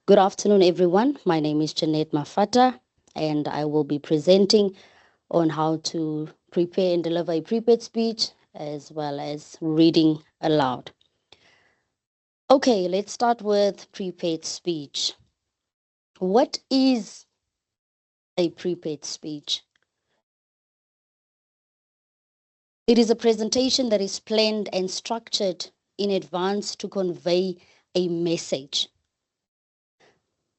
Good afternoon, everyone. My name is Jeanette Mafata, and I will be presenting on how to prepare and deliver a prepared speech as well as reading aloud. Okay, let's start with prepared speech. What is a prepared speech? It is a presentation that is planned and structured in advance to convey a message.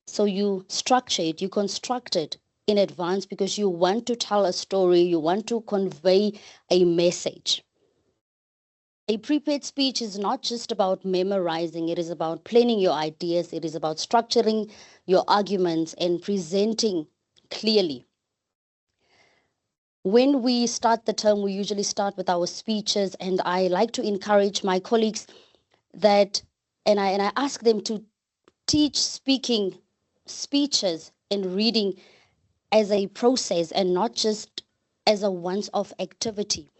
So you structure it, you construct it in advance because you want to tell a story, you want to convey a message. A prepared speech is not just about memorizing, it is about planning your ideas, it is about structuring your arguments and presenting clearly. When we start the term, we usually start with our speeches, and I like to encourage my colleagues that, and I ask them to teach speaking, speeches, and reading as a process and not just as a once-off activity.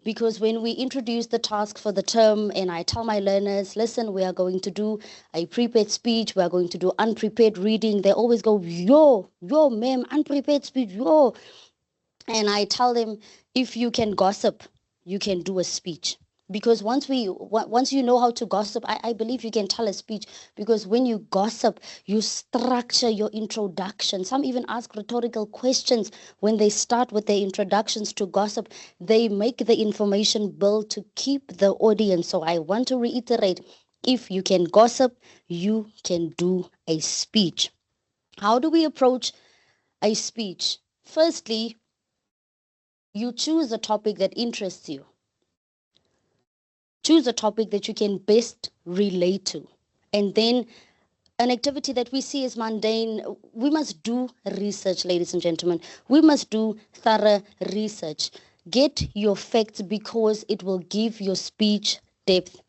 Because when we introduce the task for the term and I tell my learners, listen, we are going to do a prepared speech, we are going to do unprepared reading, they always go, yo, ma'am, unprepared speech, yo. And I tell them, if you can gossip, you can do a speech. Because once you know how to gossip, I believe you can tell a speech. Because when you gossip, you structure your introduction. Some even ask rhetorical questions when they start with their introductions to gossip. They make the information build to keep the audience. So I want to reiterate, if you can gossip, you can do a speech. How do we approach a speech? Firstly, you choose a topic that interests you. Choose a topic that you can best relate to. And then an activity that we see as mundane, we must do research, ladies and gentlemen. We must do thorough research. Get your facts because it will give your speech depth.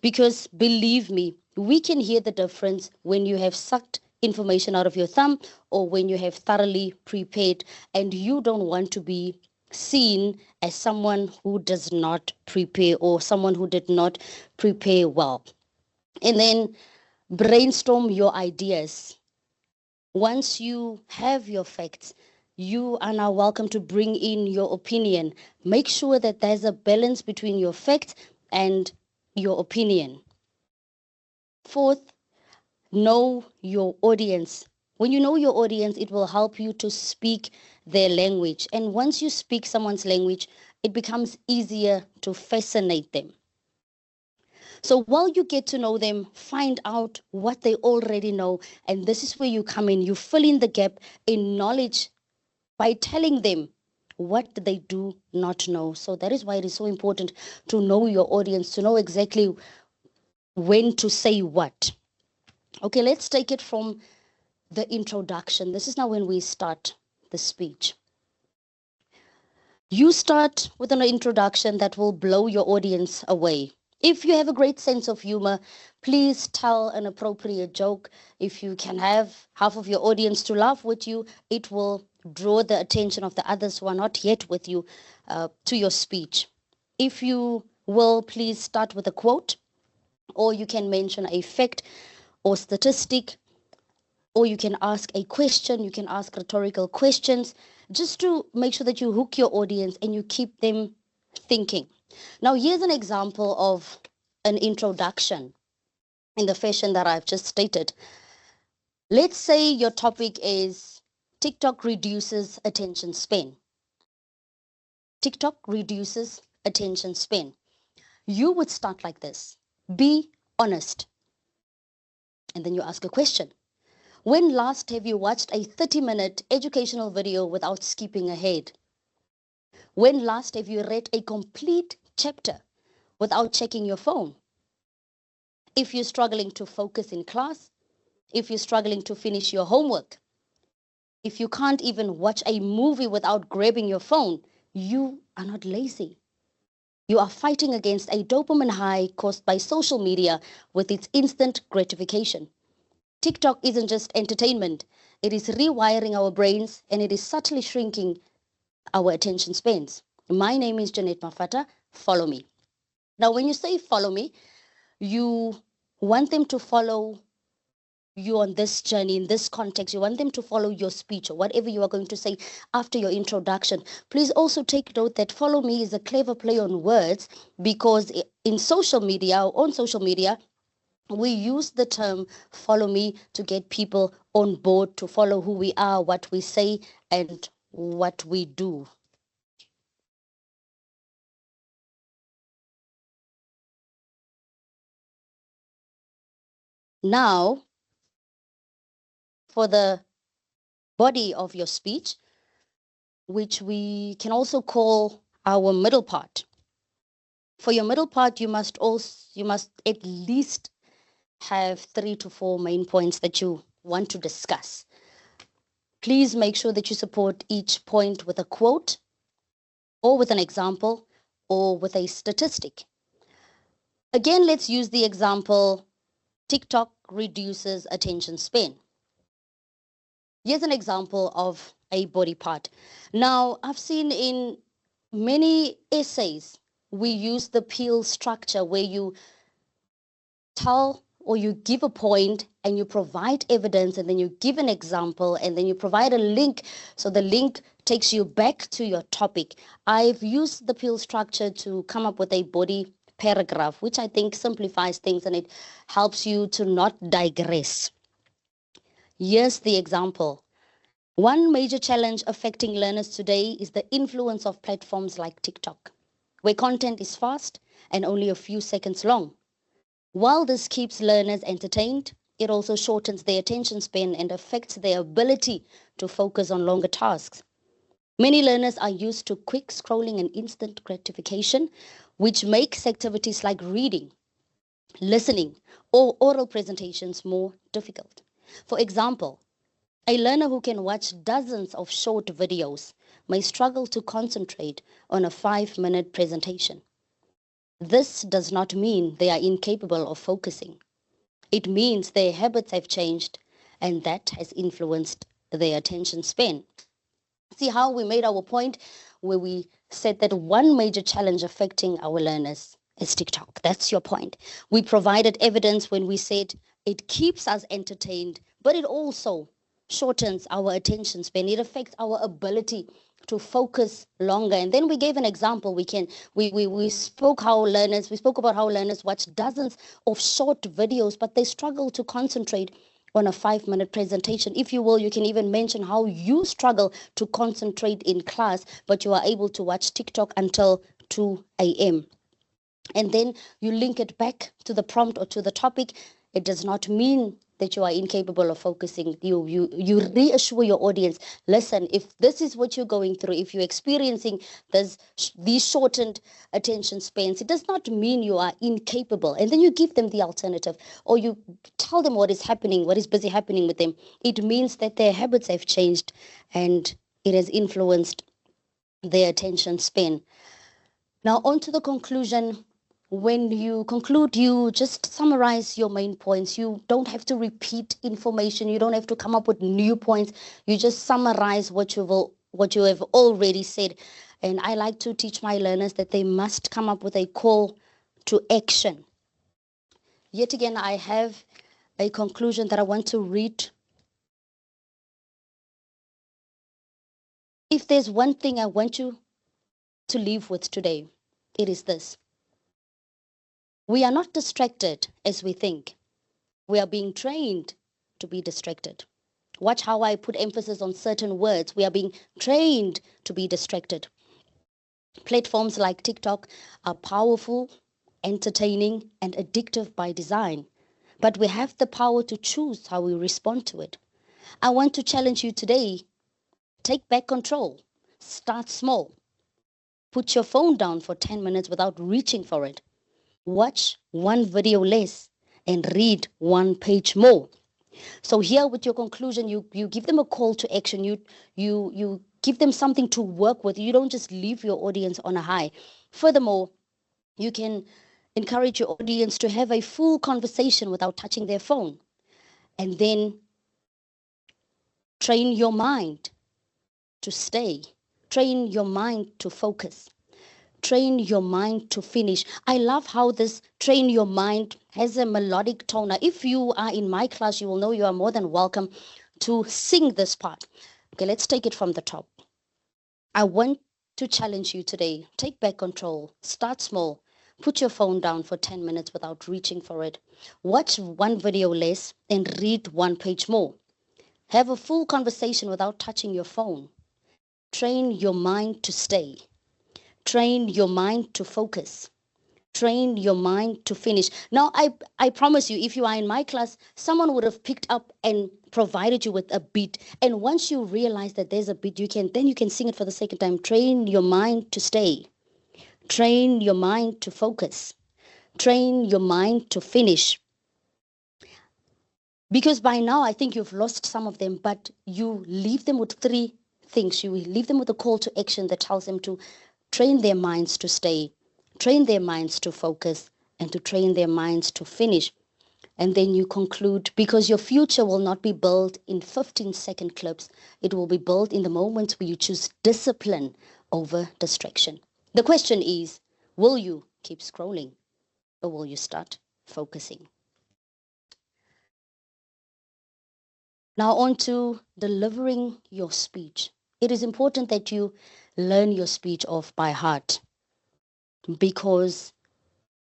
Because believe me, we can hear the difference when you have sucked information out of your thumb or when you have thoroughly prepared, and you don't want to be seen as someone who does not prepare or someone who did not prepare well. And then brainstorm your ideas. Once you have your facts, you are now welcome to bring in your opinion. Make sure that there's a balance between your facts and your opinion. Fourth, know your audience. When you know your audience, it will help you to speak their language. And once you speak someone's language, it becomes easier to fascinate them. So while you get to know them, find out what they already know. And this is where you come in. You fill in the gap in knowledge by telling them what they do not know. So that is why it is so important to know your audience, to know exactly when to say what. Okay, let's take it from the introduction. This is now when we start the speech. You start with an introduction that will blow your audience away. If you have a great sense of humor, please tell an appropriate joke. If you can have half of your audience to laugh with you, it will draw the attention of the others who are not yet with you to your speech. If you will, please start with a quote, or you can mention a fact or statistic, or you can ask a question, you can ask rhetorical questions, just to make sure that you hook your audience and you keep them thinking. Now, here's an example of an introduction in the fashion that I've just stated. Let's say your topic is TikTok reduces attention span. TikTok reduces attention span. You would start like this: be honest. And then you ask a question. When last have you watched a 30-minute educational video without skipping ahead? When last have you read a complete chapter without checking your phone? If you're struggling to focus in class, if you're struggling to finish your homework, if you can't even watch a movie without grabbing your phone, you are not lazy. You are fighting against a dopamine high caused by social media with its instant gratification. TikTok isn't just entertainment, it is rewiring our brains and it is subtly shrinking our attention spans. My name is Jeanette Mafata. Follow me. Now, when you say follow me, you want them to follow you on this journey, in this context. You want them to follow your speech or whatever you are going to say after your introduction. Please also take note that follow me is a clever play on words, because in social media, or on social media, we use the term follow me to get people on board to follow who we are, what we say, and what we do. Now, for the body of your speech, which we can also call our middle part. For your middle part, you must at least have 3 to 4 main points that you want to discuss. Please make sure that you support each point with a quote, or with an example, or with a statistic. Again, let's use the example TikTok reduces attention span. Here's an example of a body part. Now, I've seen in many essays, we use the peel structure where you tell or you give a point and you provide evidence, and then you give an example, and then you provide a link. So the link takes you back to your topic. I've used the peel structure to come up with a body paragraph, which I think simplifies things and it helps you to not digress. Here's the example. One major challenge affecting learners today is the influence of platforms like TikTok, where content is fast and only a few seconds long. While this keeps learners entertained, it also shortens their attention span and affects their ability to focus on longer tasks. Many learners are used to quick scrolling and instant gratification, which makes activities like reading, listening, or oral presentations more difficult. For example, a learner who can watch dozens of short videos may struggle to concentrate on a 5-minute presentation. This does not mean they are incapable of focusing. It means their habits have changed, and that has influenced their attention span. See how we made our point where we said that one major challenge affecting our learners is TikTok. That's your point. We provided evidence when we said it keeps us entertained, but it also shortens our attention span. It affects our ability to focus longer. And then we gave an example. We spoke about how learners watch dozens of short videos, but they struggle to concentrate on a 5-minute presentation. If you will, you can even mention how you struggle to concentrate in class, but you are able to watch TikTok until 2 a.m. And then you link it back to the prompt or to the topic. It does not mean that you are incapable of focusing. You reassure your audience, listen, if this is what you're going through, if you're experiencing these shortened attention spans, it does not mean you are incapable. And then you give them the alternative, or you tell them what is happening, what is busy happening with them. It means that their habits have changed and it has influenced their attention span. Now, on to the conclusion. When you conclude, you just summarize your main points. You don't have to repeat information. You don't have to come up with new points. You just summarize what you have already said. And I like to teach my learners that they must come up with a call to action. Yet again, I have a conclusion that I want to read. If there's one thing I want you to leave with today, it is this. We are not distracted as we think. We are being trained to be distracted. Watch how I put emphasis on certain words. We are being trained to be distracted. Platforms like TikTok are powerful, entertaining, and addictive by design. But we have the power to choose how we respond to it. I want to challenge you today. Take back control. Start small. Put your phone down for 10 minutes without reaching for it. Watch one video less and read one page more. So here with your conclusion, you give them a call to action. You give them something to work with. You don't just leave your audience on a high. Furthermore, you can encourage your audience to have a full conversation without touching their phone. And then train your mind to stay. Train your mind to focus. Train your mind to finish. I love how this train your mind has a melodic tone. Now, if you are in my class, you will know you are more than welcome to sing this part. Okay, let's take it from the top. I want to challenge you today. Take back control. Start small. Put your phone down for 10 minutes without reaching for it. Watch one video less and read one page more. Have a full conversation without touching your phone. Train your mind to stay. Train your mind to focus. Train your mind to finish. Now, I promise you, if you are in my class, someone would have picked up and provided you with a beat. And once you realize that there's a beat, you can sing it for the second time. Train your mind to stay. Train your mind to focus. Train your mind to finish. Because by now, I think you've lost some of them, but you leave them with three things. You leave them with a call to action that tells them to train their minds to stay, train their minds to focus, and to train their minds to finish. And then you conclude, because your future will not be built in 15-second clips. It will be built in the moments where you choose discipline over distraction. The question is, will you keep scrolling or will you start focusing? Now on to delivering your speech. It is important that you learn your speech off by heart, because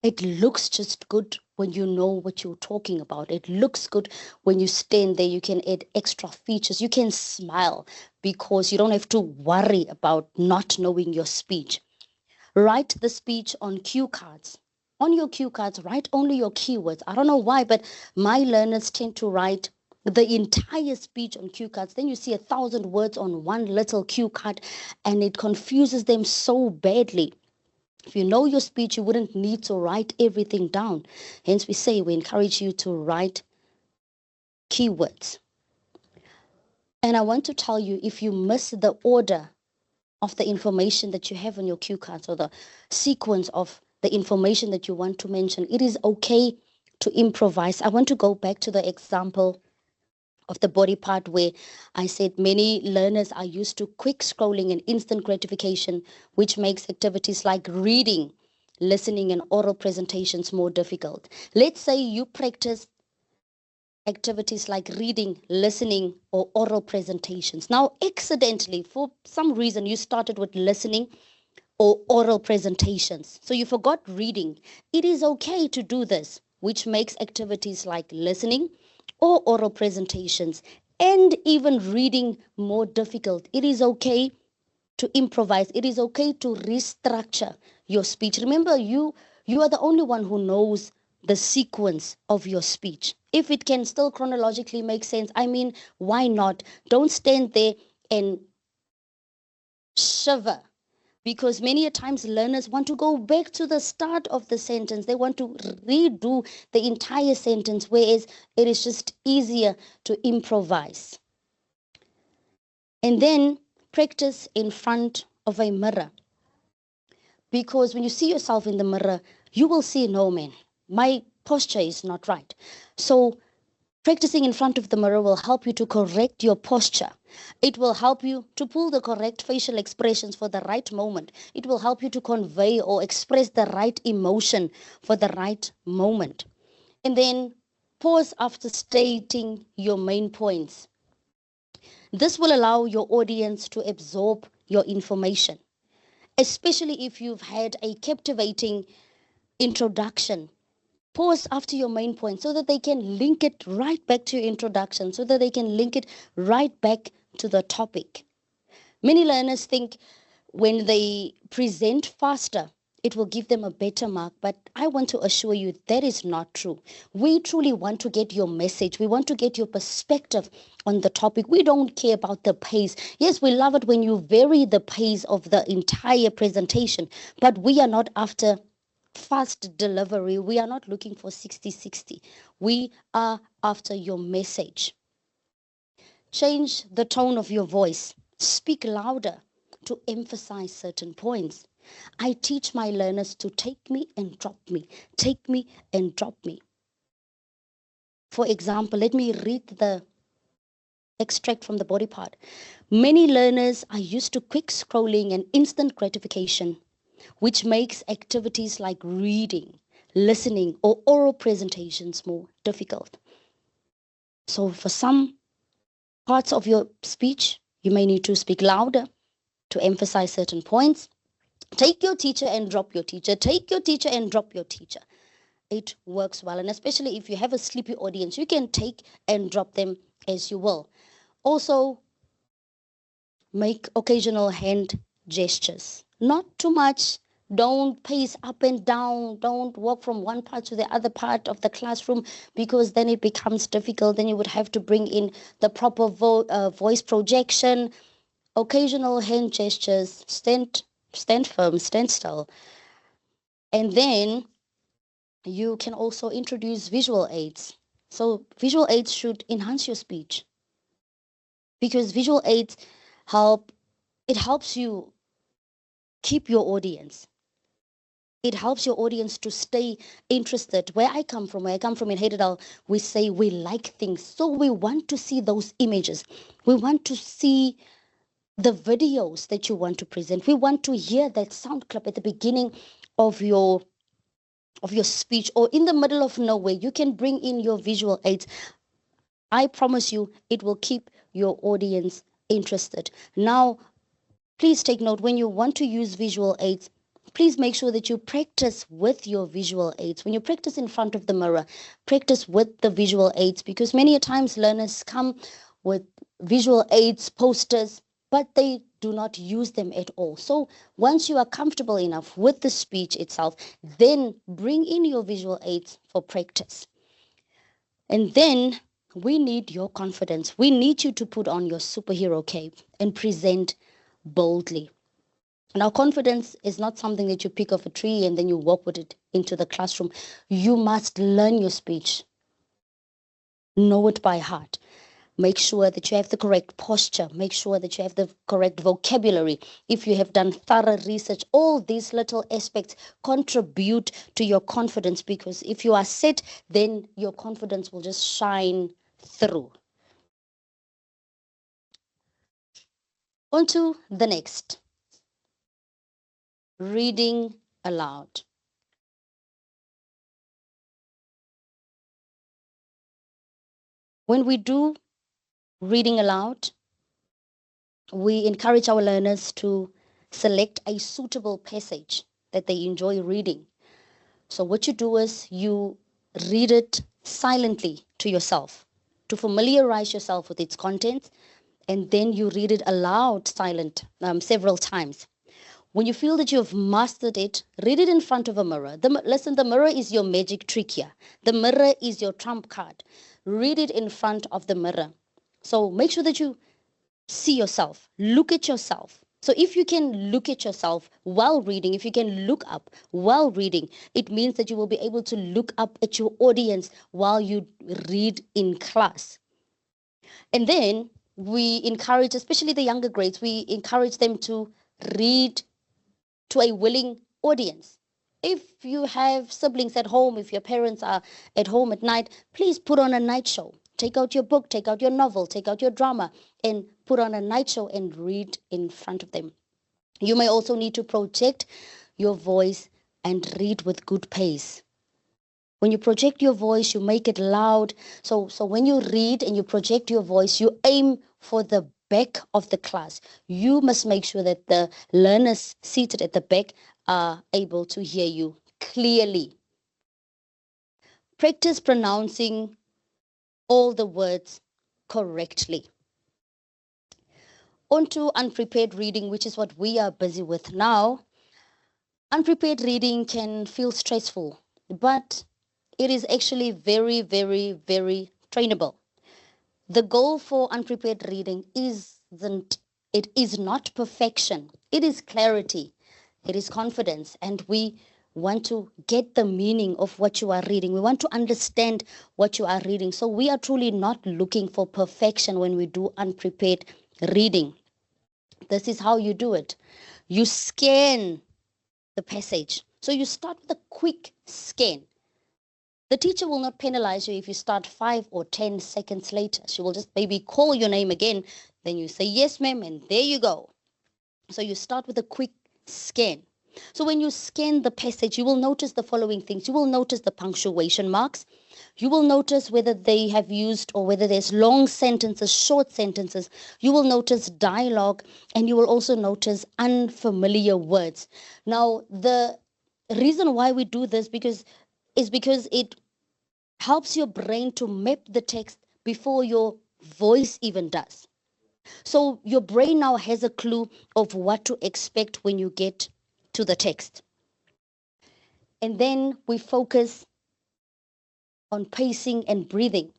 it looks just good when you know what you're talking about. It looks good when you stand there. You can add extra features. You can smile because you don't have to worry about not knowing your speech. Write the speech on cue cards. On your cue cards, write only your keywords. I don't know why, but my learners tend to write the entire speech on cue cards. Then you see 1,000 words on one little cue card, and it confuses them so badly. If you know your speech, you wouldn't need to write everything down. Hence, we encourage you to write keywords. And I want to tell you, if you miss the order of the information that you have on your cue cards, or the sequence of the information that you want to mention, it is okay to improvise. I want to go back to the example of the body part where I said many learners are used to quick scrolling and instant gratification, which makes activities like reading, listening, and oral presentations more difficult. Let's say you practice activities like reading, listening, or oral presentations. Now, accidentally, for some reason, you started with listening or oral presentations. So you forgot reading. It is okay to do this, which makes activities like listening or oral presentations and even reading more difficult. It is okay to improvise. It is okay to restructure your speech. Remember, you are the only one who knows the sequence of your speech. If it can still chronologically make sense, I mean, why not? Don't stand there and shiver, because many a times learners want to go back to the start of the sentence. They want to redo the entire sentence, whereas it is just easier to improvise. And then practice in front of a mirror, because when you see yourself in the mirror, you will see, no man, my posture is not right. So practicing in front of the mirror will help you to correct your posture. It will help you to pull the correct facial expressions for the right moment. It will help you to convey or express the right emotion for the right moment. And then pause after stating your main points. This will allow your audience to absorb your information, especially if you've had a captivating introduction. Pause after your main point so that they can link it right back to your introduction, so that they can link it right back to the topic. Many learners think when they present faster, it will give them a better mark, but I want to assure you that is not true. We truly want to get your message. We want to get your perspective on the topic. We don't care about the pace. Yes, we love it when you vary the pace of the entire presentation, but we are not after fast delivery. We are not looking for 60-60. We are after your message. Change the tone of your voice. Speak louder to emphasize certain points. I teach my learners to take me and drop me, take me and drop me. For example, let me read the extract from the body part. Many learners are used to quick scrolling and instant gratification, which makes activities like reading, listening, or oral presentations more difficult. So for some parts of your speech, you may need to speak louder to emphasize certain points. Take your teacher and drop your teacher. Take your teacher and drop your teacher. It works well. And especially if you have a sleepy audience, you can take and drop them as you will. Also, make occasional hand gestures. Not too much. Don't pace up and down. Don't walk from one part to the other part of the classroom, because then it becomes difficult. Then you would have to bring in the proper voice projection. Occasional hand gestures. Stand firm, stand still. And then you can also introduce visual aids. So visual aids should enhance your speech, because visual aids helps you keep your audience. It helps your audience to stay interested. Where I come from in Heidedal, we say we like things. So we want to see those images. We want to see the videos that you want to present. We want to hear that sound clip at the beginning of your speech, or in the middle of nowhere. You can bring in your visual aids. I promise you, it will keep your audience interested. Now, please take note, when you want to use visual aids, please make sure that you practice with your visual aids. When you practice in front of the mirror, practice with the visual aids, because many a times learners come with visual aids, posters, but they do not use them at all. So once you are comfortable enough with the speech itself, then bring in your visual aids for practice. And then we need your confidence. We need you to put on your superhero cape and present boldly. Now, confidence is not something that you pick off a tree and then you walk with it into the classroom. You must learn your speech, know it by heart. Make sure that you have the correct posture. Make sure that you have the correct vocabulary. If you have done thorough research, all these little aspects contribute to your confidence, because if you are set, then your confidence will just shine through. On to the next. Reading aloud. When we do reading aloud, we encourage our learners to select a suitable passage that they enjoy reading. So what you do is you read it silently to yourself to familiarize yourself with its content, and then you read it aloud several times. When you feel that you have mastered it, read it in front of a mirror. Listen, the mirror is your magic trick here. The mirror is your trump card. Read it in front of the mirror. So make sure that you see yourself, look at yourself. So if you can look at yourself while reading, if you can look up while reading, it means that you will be able to look up at your audience while you read in class. And then we encourage, especially the younger grades, we encourage them to read to a willing audience. If you have siblings at home, if your parents are at home at night, please put on a night show. Take out your book, take out your novel, take out your drama, and put on a night show and read in front of them. You may also need to project your voice and read with good pace. When you project your voice, you make it loud. So when you read and you project your voice, you aim for the back of the class. You must make sure that the learners seated at the back are able to hear you clearly. Practice pronouncing all the words correctly. On to unprepared reading, which is what we are busy with now. Unprepared reading can feel stressful, but it is actually very, very, very trainable. The goal for unprepared reading is not perfection. It is clarity. It is confidence. And we want to get the meaning of what you are reading. We want to understand what you are reading. So we are truly not looking for perfection when we do unprepared reading. This is how you do it. You scan the passage. So you start with a quick scan. The teacher will not penalize you if you start 5 or 10 seconds later. She will just maybe call your name again. Then you say, yes, ma'am, and there you go. So you start with a quick scan. So when you scan the passage, you will notice the following things. You will notice the punctuation marks. You will notice whether they have used or whether there's long sentences, short sentences. You will notice dialogue, and you will also notice unfamiliar words. Now, the reason why we do this is because it helps your brain to map the text before your voice even does. So your brain now has a clue of what to expect when you get to the text. And then we focus on pacing and breathing.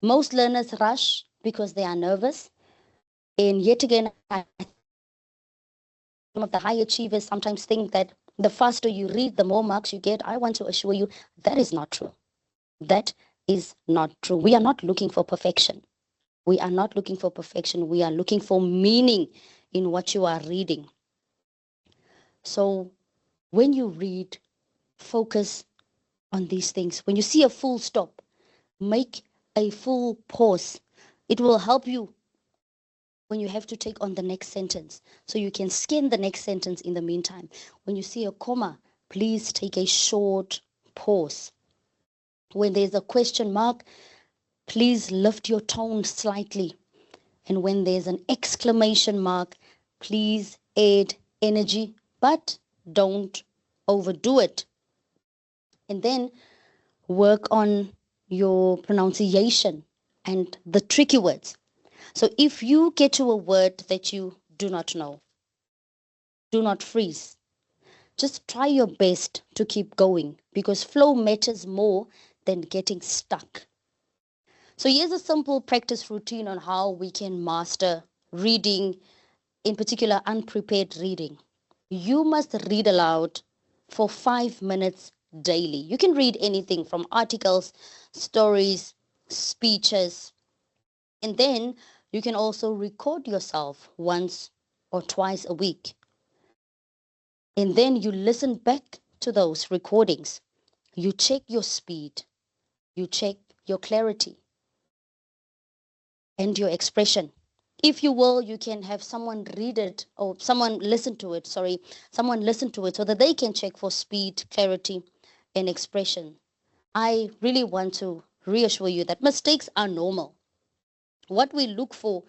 Most learners rush because they are nervous. And yet again, some of the high achievers sometimes think that the faster you read, the more marks you get. I want to assure you that is not true. That is not true. We are not looking for perfection. We are not looking for perfection. We are looking for meaning in what you are reading. So when you read, focus on these things. When you see a full stop, make a full pause. It will help you when you have to take on the next sentence. So you can scan the next sentence in the meantime. When you see a comma, please take a short pause. When there's a question mark, please lift your tone slightly. And when there's an exclamation mark, please add energy, but don't overdo it. And then work on your pronunciation and the tricky words. So if you get to a word that you do not know, do not freeze. Just try your best to keep going because flow matters more than getting stuck. So here's a simple practice routine on how we can master reading, in particular unprepared reading. You must read aloud for 5 minutes daily. You can read anything from articles, stories, speeches, and then you can also record yourself once or twice a week. And then you listen back to those recordings. You check your speed, you check your clarity and your expression. If you will, you can have someone read it or someone listen to it, someone listen to it so that they can check for speed, clarity, and expression. I really want to reassure you that mistakes are normal. What we look for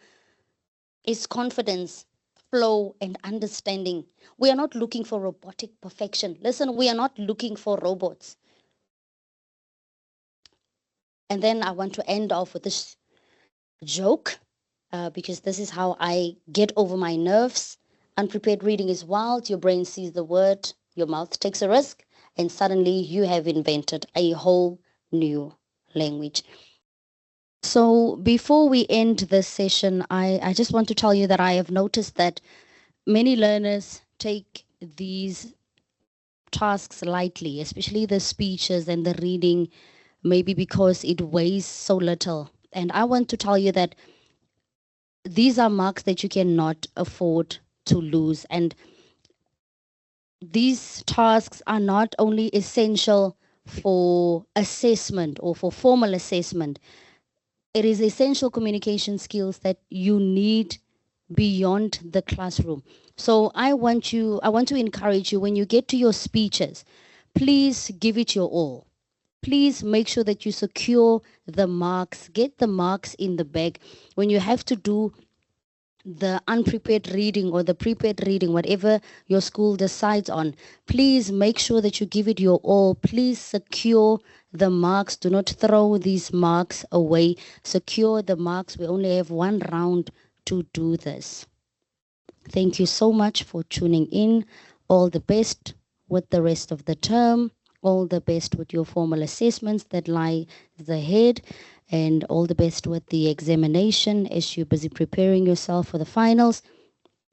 is confidence, flow, and understanding. We are not looking for robotic perfection. Listen, we are not looking for robots. And then I want to end off with this joke because this is how I get over my nerves. Unprepared reading is wild. Your brain sees the word, your mouth takes a risk, and suddenly you have invented a whole new language. So before we end this session, I just want to tell you that I have noticed that many learners take these tasks lightly, especially the speeches and the reading, maybe because it weighs so little. And I want to tell you that these are marks that you cannot afford to lose. And these tasks are not only essential for assessment or for formal assessment, it is essential communication skills that you need beyond the classroom. So I want to encourage you when you get to your speeches, please give it your all. Please make sure that you secure the marks, get the marks in the bag. When you have to do the unprepared reading or the prepared reading, whatever your school decides on, please make sure that you give it your all. Please secure the marks. Do not throw these marks away. Secure the marks. We only have one round to do this. Thank you so much for tuning in. All the best with the rest of the term. All the best with your formal assessments that lie ahead. And all the best with the examination as you're busy preparing yourself for the finals.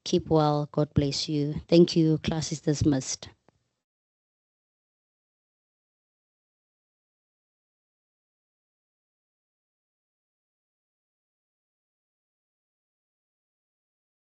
Keep well. God bless you. Thank you. Class is dismissed.